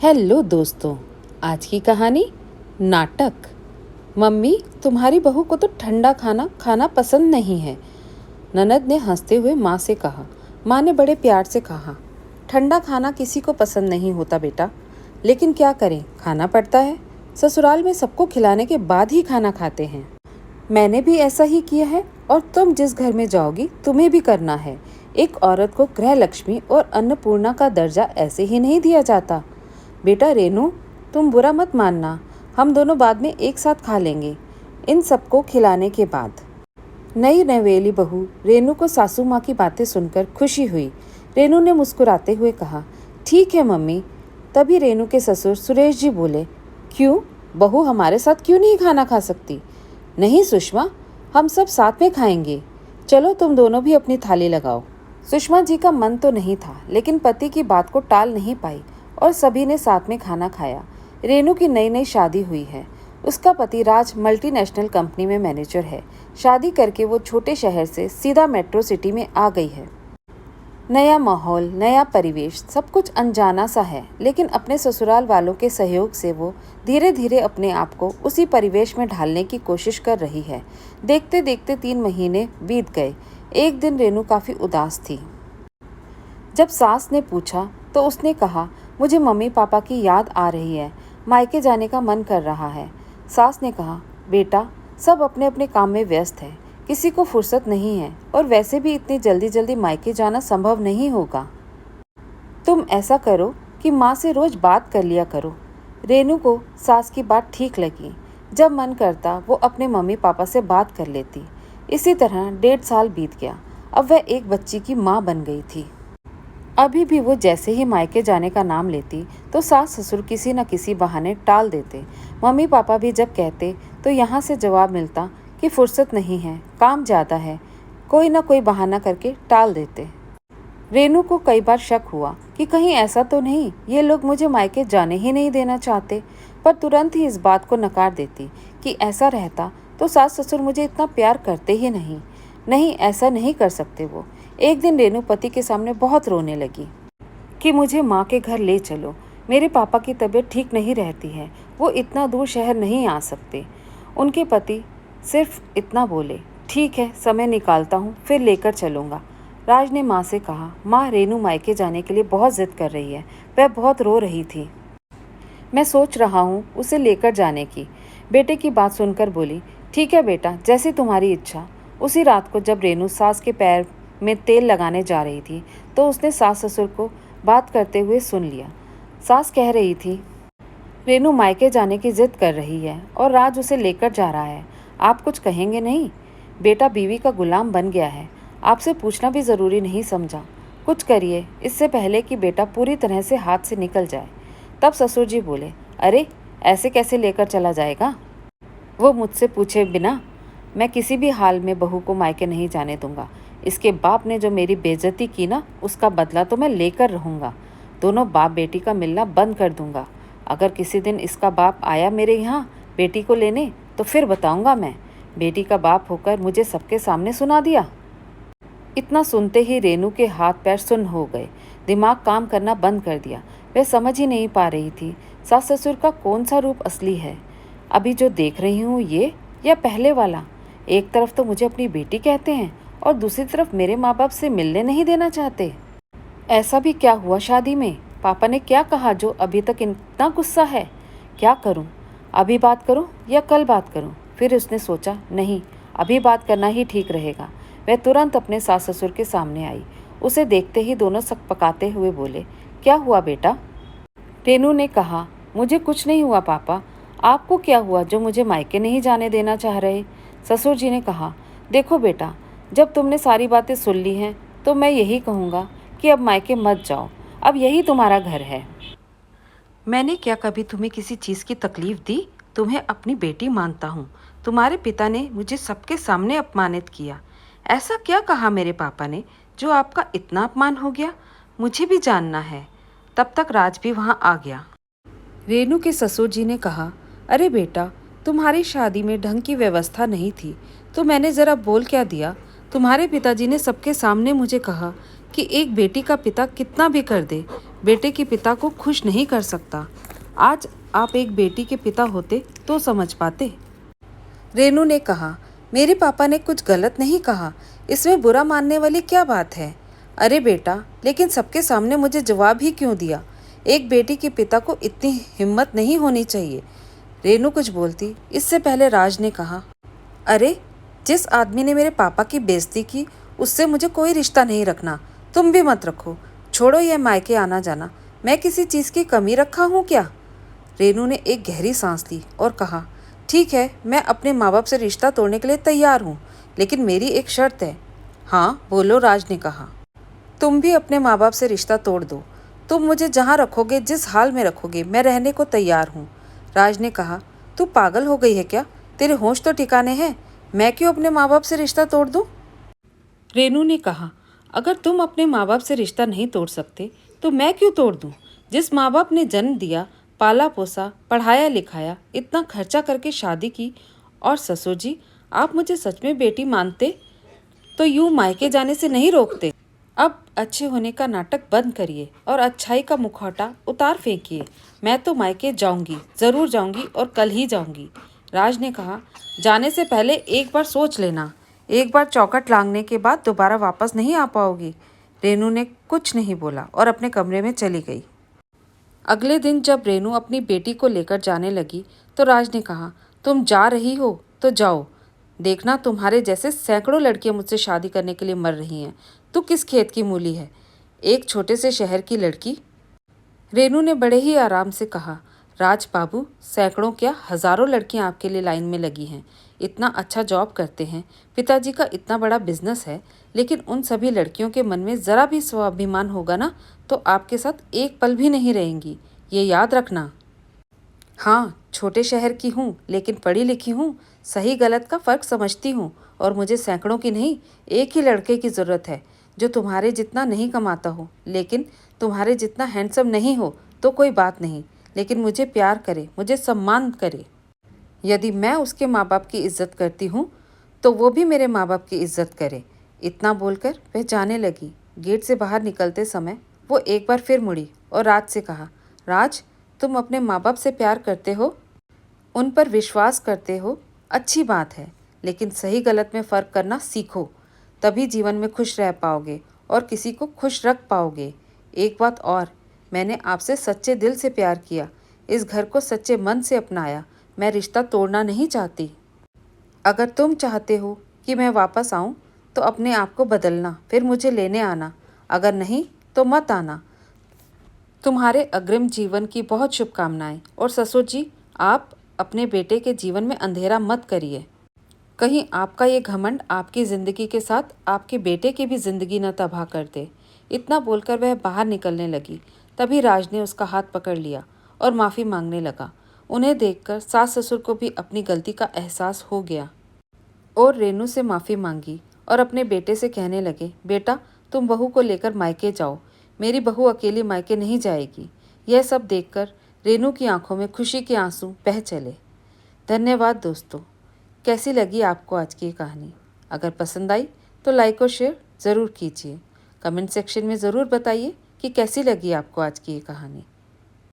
Hello दोस्तों, आज की कहानी नाटक। मम्मी, तुम्हारी बहू को तो ठंडा खाना खाना पसंद नहीं है। ननद ने हंसते हुए माँ से कहा। माँ ने बड़े प्यार से कहा, ठंडा खाना किसी को पसंद नहीं होता बेटा, लेकिन क्या करें, खाना पड़ता है। ससुराल में सबको खिलाने के बाद ही खाना खाते हैं। मैंने भी ऐसा ही किया है और तुम जिस घर में जाओगी तुम्हें भी करना है। एक औरत को गृह लक्ष्मी और अन्नपूर्णा का दर्जा ऐसे ही नहीं दिया जाता। बेटा रेनू, तुम बुरा मत मानना, हम दोनों बाद में एक साथ खा लेंगे, इन सबको खिलाने के बाद। नई नवेली बहू रेनू को सासू माँ की बातें सुनकर खुशी हुई। रेनू ने मुस्कुराते हुए कहा, ठीक है मम्मी। तभी रेनू के ससुर सुरेश जी बोले, क्यों, बहू हमारे साथ क्यों नहीं खाना खा सकती? नहीं सुषमा, हम सब साथ में खाएंगे। चलो तुम दोनों भी अपनी थाली लगाओ। सुषमा जी का मन तो नहीं था, लेकिन पति की बात को टाल नहीं पाई और सभी ने साथ में खाना खाया। रेनू की नई नई शादी हुई है। उसका पति राज मल्टीनेशनल कंपनी में मैनेजर है। शादी करके वो छोटे शहर से सीधा मेट्रो सिटी में आ गई है। नया माहौल, नया परिवेश, सब कुछ अनजाना सा है, लेकिन अपने ससुराल वालों के सहयोग से वो धीरे धीरे अपने आप को उसी परिवेश में ढालने की कोशिश कर रही है। देखते देखते 3 महीने बीत गए। एक दिन रेनू काफ़ी उदास थी। जब सास ने पूछा तो उसने कहा, मुझे मम्मी पापा की याद आ रही है, मायके जाने का मन कर रहा है। सास ने कहा, बेटा सब अपने अपने काम में व्यस्त है, किसी को फुर्सत नहीं है, और वैसे भी इतनी जल्दी जल्दी मायके जाना संभव नहीं होगा। तुम ऐसा करो कि माँ से रोज बात कर लिया करो। रेनू को सास की बात ठीक लगी। जब मन करता वो अपने मम्मी पापा से बात कर लेती। इसी तरह 1.5 साल बीत गया। अब वह एक बच्ची की माँ बन गई थी। अभी भी वो जैसे ही मायके जाने का नाम लेती तो सास ससुर किसी न किसी बहाने टाल देते। मम्मी पापा भी जब कहते तो यहाँ से जवाब मिलता कि फुर्सत नहीं है, काम ज़्यादा है। कोई ना कोई बहाना करके टाल देते। रेनू को कई बार शक हुआ कि कहीं ऐसा तो नहीं ये लोग मुझे मायके जाने ही नहीं देना चाहते, पर तुरंत ही इस बात को नकार देती कि ऐसा रहता तो सास ससुर मुझे इतना प्यार करते ही नहीं। नहीं, ऐसा नहीं कर सकते वो। एक दिन रेनू पति के सामने बहुत रोने लगी कि मुझे माँ के घर ले चलो, मेरे पापा की तबीयत ठीक नहीं रहती है, वो इतना दूर शहर नहीं आ सकते। उनके पति सिर्फ इतना बोले, ठीक है, समय निकालता हूँ, फिर लेकर चलूँगा। राज ने माँ से कहा, माँ रेनू मायके जाने के लिए बहुत जिद कर रही है, वह बहुत रो रही थी। मैं सोच रहा हूँ उसे लेकर जाने की। बेटे की बात सुनकर बोली, ठीक है बेटा, जैसी तुम्हारी इच्छा। उसी रात को जब रेनू सास के पैर में तेल लगाने जा रही थी तो उसने सास ससुर को बात करते हुए सुन लिया। सास कह रही थी, रेनू मायके जाने की जिद कर रही है और राज उसे लेकर जा रहा है, आप कुछ कहेंगे नहीं? बेटा बीवी का गुलाम बन गया है, आपसे पूछना भी ज़रूरी नहीं समझा। कुछ करिए इससे पहले कि बेटा पूरी तरह से हाथ से निकल जाए। तब ससुर जी बोले, अरे ऐसे कैसे लेकर चला जाएगा? वो मुझसे पूछे बिना मैं किसी भी हाल में बहू को मायके नहीं जाने दूंगा। इसके बाप ने जो मेरी बेइज्जती की ना, उसका बदला तो मैं लेकर रहूँगा। दोनों बाप बेटी का मिलना बंद कर दूंगा। अगर किसी दिन इसका बाप आया मेरे यहाँ बेटी को लेने तो फिर बताऊंगा मैं, बेटी का बाप होकर मुझे सबके सामने सुना दिया। इतना सुनते ही रेनू के हाथ पैर सुन्न हो गए, दिमाग काम करना बंद कर दिया। वह समझ ही नहीं पा रही थी सास ससुर का कौन सा रूप असली है। अभी जो देख रही हूँ ये, या पहले वाला? एक तरफ तो मुझे अपनी बेटी कहते हैं और दूसरी तरफ मेरे माँ बाप से मिलने नहीं देना चाहते। ऐसा भी क्या हुआ शादी में? पापा ने क्या कहा जो अभी तक इतना गुस्सा है? क्या करूं? अभी बात करूं या कल बात करूं? फिर उसने सोचा, नहीं, अभी बात करना ही ठीक रहेगा। वह तुरंत अपने सास ससुर के सामने आई। उसे देखते ही दोनों सकपकाते हुए बोले, क्या हुआ बेटा? रेनू ने कहा, मुझे कुछ नहीं हुआ पापा, आपको क्या हुआ जो मुझे मायके नहीं जाने देना चाह रहे? ससुर जी ने कहा, देखो बेटा, जब तुमने सारी बातें सुन ली हैं तो मैं यही कहूँगा कि अब मायके मत जाओ, अब यही तुम्हारा घर है। मैंने क्या कभी तुम्हें किसी चीज़ की तकलीफ दी? तुम्हें अपनी बेटी मानता हूँ। तुम्हारे पिता ने मुझे सबके सामने अपमानित किया। ऐसा क्या कहा मेरे पापा ने जो आपका इतना अपमान हो गया? मुझे भी जानना है। तब तक राज भी वहाँ आ गया। रेनू के ससुर जी ने कहा, अरे बेटा, तुम्हारी शादी में ढंग की व्यवस्था नहीं थी तो मैंने ज़रा बोल क्या दिया? तुम्हारे पिताजी ने सबके सामने मुझे कहा कि एक बेटी का पिता कितना भी कर दे, बेटे के पिता को खुश नहीं कर सकता। आज आप एक बेटी के पिता होते तो समझ पाते। रेनू ने कहा, मेरे पापा ने कुछ गलत नहीं कहा, इसमें बुरा मानने वाली क्या बात है। अरे बेटा, लेकिन सबके सामने मुझे जवाब ही क्यों दिया। एक बेटी के पिता को इतनी हिम्मत नहीं होनी चाहिए। रेनू कुछ बोलती इससे पहले राज ने कहा, अरे जिस आदमी ने मेरे पापा की बेइज्जती की उससे मुझे कोई रिश्ता नहीं रखना। तुम भी मत रखो। छोड़ो यह मायके आना जाना। मैं किसी चीज़ की कमी रखा हूँ क्या। रेनू ने एक गहरी सांस ली और कहा, ठीक है, मैं अपने माँ बाप से रिश्ता तोड़ने के लिए तैयार हूँ, लेकिन मेरी एक शर्त है। हाँ बोलो, राज ने कहा। तुम भी अपने माँ बाप से रिश्ता तोड़ दो। तुम मुझे जहाँ रखोगे, जिस हाल में रखोगे, मैं रहने को तैयार हूँ। राज ने कहा, तू पागल हो गई है क्या। तेरे होश तो ठिकाने हैं। मैं क्यों अपने माँ बाप से रिश्ता तोड़ दूँ। रेनू ने कहा, अगर तुम अपने माँ बाप से रिश्ता नहीं तोड़ सकते तो मैं क्यों तोड़ दूँ। जिस माँ बाप ने जन्म दिया, पाला पोसा, पढ़ाया लिखाया, इतना खर्चा करके शादी की, और ससुर जी आप मुझे सच में बेटी मानते तो यूँ मायके जाने से नहीं रोकते। अब अच्छे होने का नाटक बंद करिए और अच्छाई का मुखौटा उतार फेंकिए। मैं तो मायके जाऊंगी, ज़रूर जाऊंगी, और कल ही जाऊंगी। राज ने कहा, जाने से पहले एक बार सोच लेना। एक बार चौखट लांघने के बाद दोबारा वापस नहीं आ पाओगी। रेनू ने कुछ नहीं बोला और अपने कमरे में चली गई। अगले दिन जब रेनू अपनी बेटी को लेकर जाने लगी तो राज ने कहा, तुम जा रही हो तो जाओ, देखना तुम्हारे जैसे सैकड़ों लड़कियां मुझसे शादी करने के लिए मर रही हैं। तू किस खेत की मूली है, एक छोटे से शहर की लड़की। रेनू ने बड़े ही आराम से कहा, राज बाबू, सैकड़ों क्या हज़ारों लड़कियां आपके लिए लाइन में लगी हैं। इतना अच्छा जॉब करते हैं, पिताजी का इतना बड़ा बिजनेस है, लेकिन उन सभी लड़कियों के मन में ज़रा भी स्वाभिमान होगा ना तो आपके साथ एक पल भी नहीं रहेंगी, ये याद रखना। हाँ, छोटे शहर की हूँ, लेकिन पढ़ी लिखी हूँ, सही गलत का फ़र्क समझती हूँ, और मुझे सैकड़ों की नहीं, एक ही लड़के की ज़रूरत है जो तुम्हारे जितना नहीं कमाता हो, लेकिन तुम्हारे जितना हैंडसम नहीं हो तो कोई बात नहीं, लेकिन मुझे प्यार करे, मुझे सम्मान करे। यदि मैं उसके माँ बाप की इज्जत करती हूँ तो वो भी मेरे माँ बाप की इज्जत करे। इतना बोलकर वह जाने लगी। गेट से बाहर निकलते समय वो एक बार फिर मुड़ी और राज से कहा, राज, तुम अपने माँ बाप से प्यार करते हो, उन पर विश्वास करते हो, अच्छी बात है, लेकिन सही गलत में फ़र्क करना सीखो, तभी जीवन में खुश रह पाओगे और किसी को खुश रख पाओगे। एक बात और, मैंने आपसे सच्चे दिल से प्यार किया, इस घर को सच्चे मन से अपनाया। मैं रिश्ता तोड़ना नहीं चाहती। अगर तुम चाहते हो कि मैं वापस आऊँ तो अपने आप को बदलना, फिर मुझे लेने आना, अगर नहीं तो मत आना। तुम्हारे अग्रिम जीवन की बहुत शुभकामनाएं। और ससुर जी, आप अपने बेटे के जीवन में अंधेरा मत करिए। कहीं आपका ये घमंड आपकी ज़िंदगी के साथ आपके बेटे की भी ज़िंदगी न तबाह कर दे। इतना बोलकर वह बाहर निकलने लगी। तभी राज ने उसका हाथ पकड़ लिया और माफ़ी मांगने लगा। उन्हें देखकर सास ससुर को भी अपनी गलती का एहसास हो गया और रेनू से माफ़ी मांगी और अपने बेटे से कहने लगे, बेटा, तुम बहू को लेकर मायके जाओ, मेरी बहू अकेली मायके नहीं जाएगी। यह सब देखकर रेनू की आंखों में खुशी के आंसू बह चले। धन्यवाद दोस्तों। कैसी लगी आपको आज की ये कहानी? अगर पसंद आई तो लाइक और शेयर ज़रूर कीजिए। कमेंट सेक्शन में ज़रूर बताइए कि कैसी लगी आपको आज की ये कहानी।